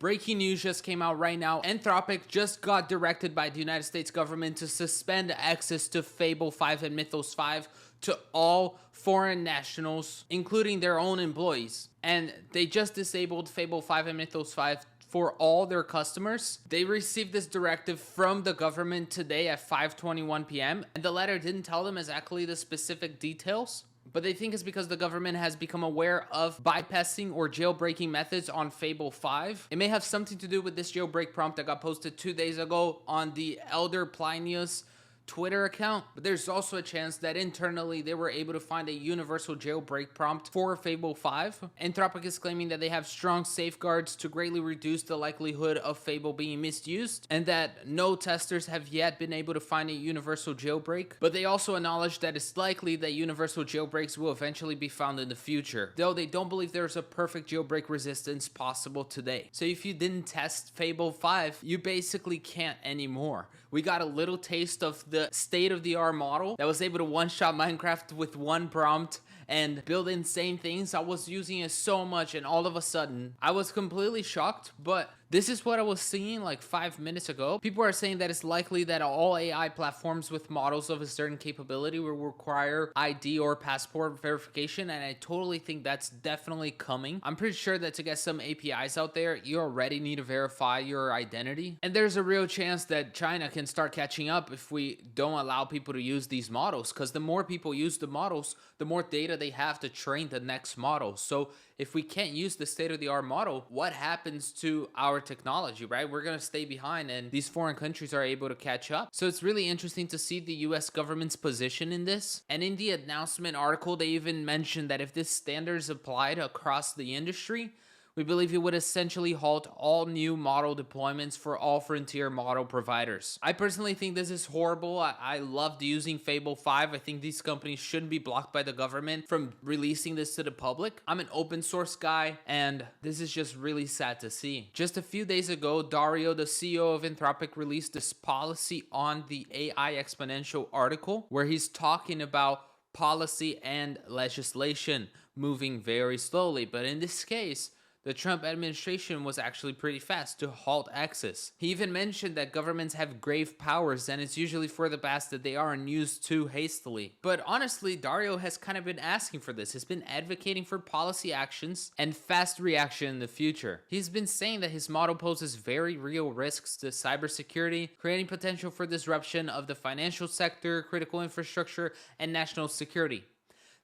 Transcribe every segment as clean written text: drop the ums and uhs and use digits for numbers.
Breaking news just came out right now. Anthropic just got directed by the United States government to suspend access to Fable 5 and Mythos 5 to all foreign nationals, including their own employees. And they just disabled Fable 5 and Mythos 5 for all their customers. They received this directive from the government today at 5:21 p.m. and the letter didn't tell them exactly the specific details, but they think it's because the government has become aware of bypassing or jailbreaking methods on Fable 5. It may have something to do with this jailbreak prompt that got posted 2 days ago on the Elder Plinius Twitter account, but there's also a chance that internally they were able to find a universal jailbreak prompt for Fable 5. Anthropic is claiming that they have strong safeguards to greatly reduce the likelihood of Fable being misused, and that no testers have yet been able to find a universal jailbreak, but they also acknowledge that it's likely that universal jailbreaks will eventually be found in the future, though they don't believe there's a perfect jailbreak resistance possible today. So if you didn't test Fable 5, you basically can't anymore. We got a little taste of the state-of-the-art model that was able to one-shot Minecraft with one prompt and build insane things. I was using it so much and all of a sudden I was completely shocked, but this is what I was seeing like 5 minutes ago. People are saying that it's likely that all AI platforms with models of a certain capability will require ID or passport verification, and I totally think that's definitely coming. I'm pretty sure that to get some APIs out there, you already need to verify your identity, and there's a real chance that China can start catching up if we don't allow people to use these models, because the more people use the models, the more data they have to train the next model. So if we can't use the state-of-the-art model, what happens to our technology, right? We're gonna stay behind and these foreign countries are able to catch up. So it's really interesting to see the US government's position in this. And in the announcement article, they even mentioned that if this standard is applied across the industry, we believe it would essentially halt all new model deployments for all frontier model providers. I personally think this is horrible. I loved using Fable 5. I think these companies shouldn't be blocked by the government from releasing this to the public. I'm an open source guy, and this is just really sad to see. Just a few days ago, Dario, the CEO of Anthropic, released this policy on the AI exponential article where he's talking about policy and legislation moving very slowly. But in this case, the Trump administration was actually pretty fast to halt access. He even mentioned that governments have grave powers and it's usually for the best that they aren't used too hastily. But honestly, Dario has kind of been asking for this. He's been advocating for policy actions and fast reaction in the future. He's been saying that his model poses very real risks to cybersecurity, creating potential for disruption of the financial sector, critical infrastructure, and national security.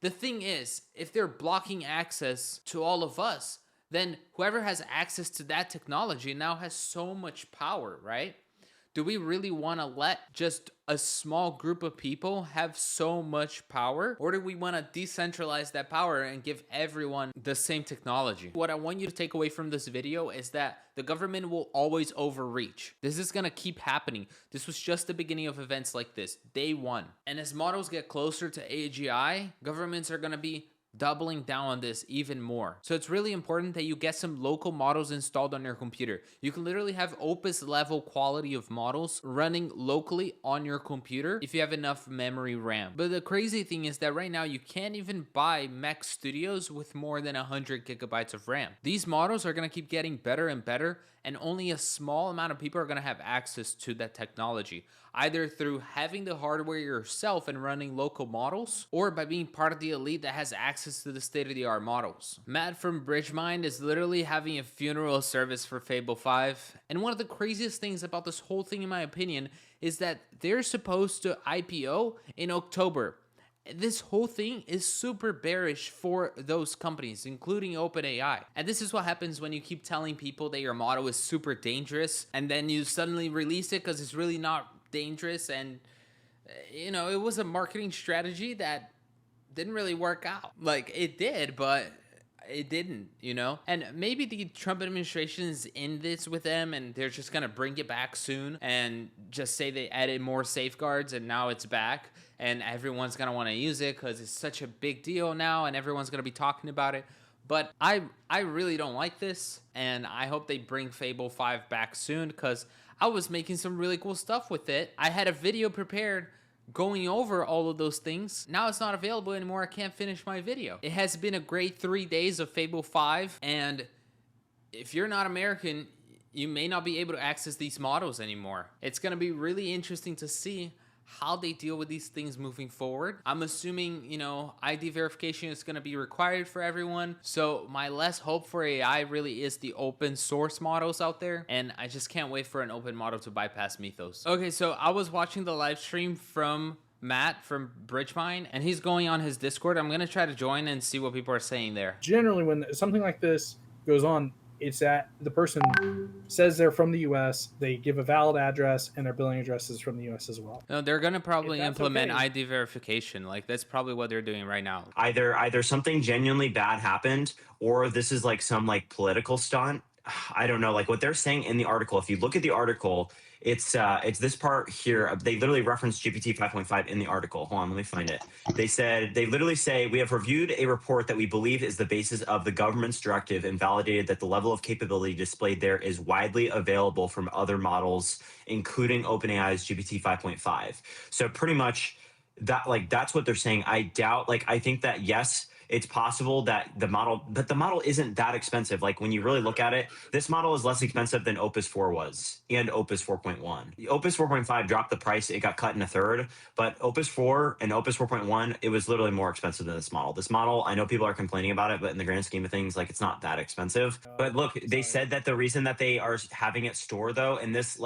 The thing is, if they're blocking access to all of us, then whoever has access to that technology now has so much power, right? Do we really want to let just a small group of people have so much power? Or do we want to decentralize that power and give everyone the same technology? What I want you to take away from this video is that the government will always overreach. This is going to keep happening. This was just the beginning of events like this, day one. And as models get closer to AGI, governments are going to be doubling down on this even more. So it's really important that you get some local models installed on your computer. You can literally have Opus level quality of models running locally on your computer if you have enough memory RAM. But the crazy thing is that right now you can't even buy Mac Studios with more than 100 gigabytes of RAM. These models are going to keep getting better and better, and only a small amount of people are going to have access to that technology, either through having the hardware yourself and running local models, or by being part of the elite that has access to the state-of-the-art models. Matt from Bridgemind is literally having a funeral service for Fable 5, and one of the craziest things about this whole thing, in my opinion, is that they're supposed to IPO in October. This whole thing is super bearish for those companies, including OpenAI. And this is what happens when you keep telling people that your model is super dangerous, and then you suddenly release it because it's really not dangerous. And you know, it was a marketing strategy that didn't really work out. Like, it did, but it didn't, you know? And maybe the Trump administration is in this with them and they're just gonna bring it back soon and just say they added more safeguards and now it's back and everyone's gonna want to use it because it's such a big deal now and everyone's gonna be talking about it. But I really don't like this, and I hope they bring Fable 5 back soon because I was making some really cool stuff with it. I had a video prepared going over all of those things. Now it's not available anymore. I can't finish my video. It has been a great 3 days of Fable 5, and if you're not American, you may not be able to access these models anymore. It's going to be really interesting to see how they deal with these things moving forward. I'm assuming, you know, ID verification is going to be required for everyone. So my less hope for AI really is the open source models out there. And I just can't wait for an open model to bypass Mythos. Okay, so I was watching the live stream from Matt from Bridgemine, and he's going on his Discord. I'm going to try to join and see what people are saying there. Generally, when something like this goes on, it's that the person says they're from the U.S., they give a valid address, and their billing address is from the U.S. as well. No, they're going to probably implement ID verification. Like, that's probably what they're doing right now. Either something genuinely bad happened, or this is like some like political stunt. I don't know. Like what they're saying in the article, if you look at the article, it's this part here. They literally reference GPT 5.5 in the article. Hold on, let me find it. They literally say, we have reviewed a report that we believe is the basis of the government's directive and validated that the level of capability displayed there is widely available from other models, including OpenAI's GPT 5.5. So pretty much that, like, that's what they're saying. I think that, yes, it's possible that the model isn't that expensive. Like when you really look at it, this model is less expensive than Opus 4 was and Opus 4.1. Opus 4.5 dropped the price. It got cut in a third, but Opus 4 and Opus 4.1, it was literally more expensive than this model. This model, I know people are complaining about it, but in the grand scheme of things, like it's not that expensive. But look, they said that the reason that they are having it store though, and this,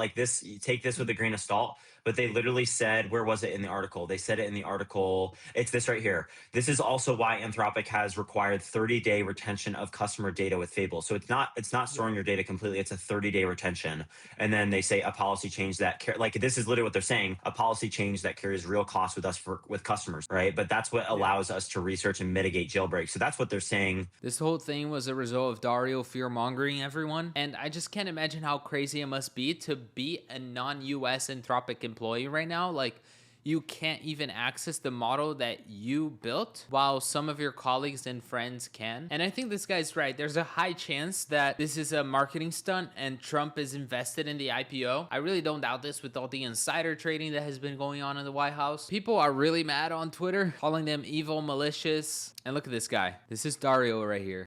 you take this with a grain of salt, but they literally said, where was it in the article? They said it in the article. It's this right here. This is also why Anthropic has required 30-day retention of customer data with Fable. So it's not storing your data completely. It's a 30-day retention. And then they say a policy change that this is literally what they're saying, a policy change that carries real costs with customers, right? But that's what allows us to research and mitigate jailbreak. So that's what they're saying. This whole thing was a result of Dario fear-mongering everyone. And I just can't imagine how crazy it must be to be a non-US Anthropic employee right now. Like, you can't even access the model that you built, while some of your colleagues and friends can. And I think this guy's right. There's a high chance that this is a marketing stunt and Trump is invested in the IPO. I really don't doubt this with all the insider trading that has been going on in the White House. People are really mad on Twitter, calling them evil, malicious. And look at this guy. This is Dario right here.